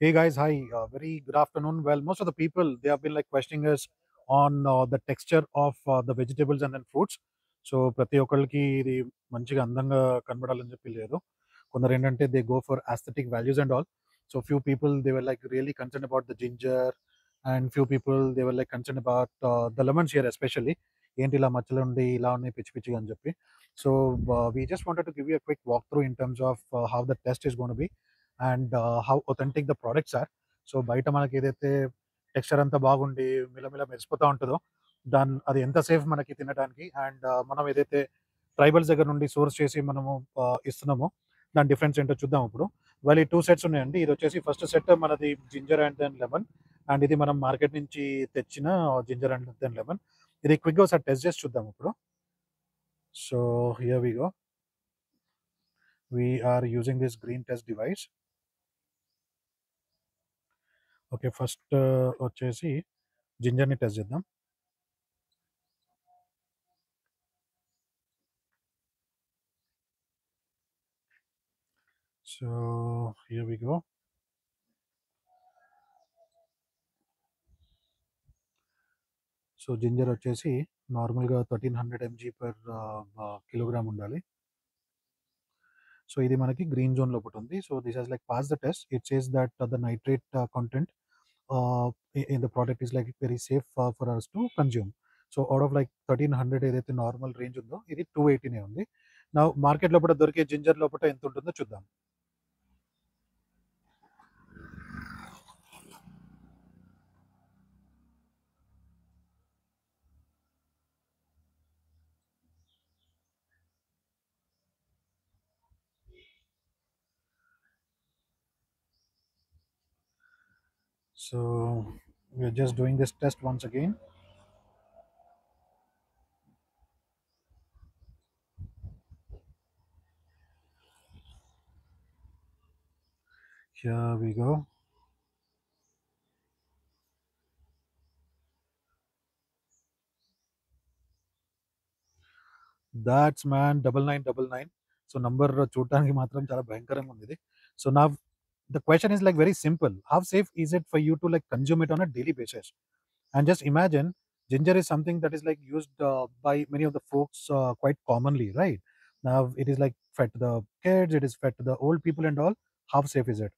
Hey guys, hi. Very good afternoon. Well, most of the people they have been like questioning us on the texture of the vegetables and then fruits. So ప్రతి ఒక్కళ్ళకి ఇది మంచిగా అందంగా కనబడాలని చెప్పి లేదు. కొందరు ఏంటంటే they go for aesthetic values and all. So few people they were like really concerned about the ginger, and few people they were like concerned about the lemons here especially. ఏంటి ఇలా మచ్చలు ఉండి ఇలా ఉన్నాయి పిచ్చి పిచ్చిగా అని చెప్పి. So we just wanted to give you a quick walkthrough in terms of how the test is going to be and how authentic the products are. So బయట మనకి ఏదైతే టెక్స్చర్ అంతా బాగుండి మిలమిల మెరిసిపోతూ ఉంటుందో అది ఎంత సేఫ్ మనకి తినడానికి అండ్ మనం ఏదైతే ట్రైబల్స్ దగ్గర నుండి సోర్స్ చేసి మనము ఇస్తున్నామో దాని డిఫరెన్స్ ఏంటో చూద్దాం ఇప్పుడు. వాళ్ళు ఈ టూ సెట్స్ ఉన్నాయండి. ఇది వచ్చేసి ఫస్ట్ సెట్ మనది ginger and then lemon, and ఇది మనం మార్కెట్ నుంచి తెచ్చిన జింజర్ అండ్ దెన్ లెమన్. ఇది క్విక్గా ఒకసారి టెస్ట్ చేసి చూద్దాం ఇప్పుడు. So here we go. We're using this green test device. Okay, first వచ్చేసి జింజర్‌ని టెస్ట్ చేద్దాం. So here we go. So ginger వచ్చేసి నార్మల్‌గా 1300 ఎంజీ పర్ కిలోగ్రామ్ ఉండాలి. సో ఇది మనకి గ్రీన్ జోన్‌లో ఒకటుంది. So this has like pass the test. It says that the nitrate content in the product is like very safe for us to consume. So out of like 1300 ఏదైతే normal range ఉందో ఇది 280 ఉంది. Now market లోపట దొరికే ginger లోపట ఎంత ఉంటుందో చూద్దాం. So we are just doing this test once again. Here we go. That's man 9999. So number చూడటానికి మాత్రం చాలా భయంకరంగా ఉంది ఇది. So now the question is like very simple. How safe is it for you to like consume it on a daily basis? And just imagine, ginger is something that is like used by many of the folks quite commonly, right? Now it is like fed to the kids, it is fed to the old people and all. How safe is it?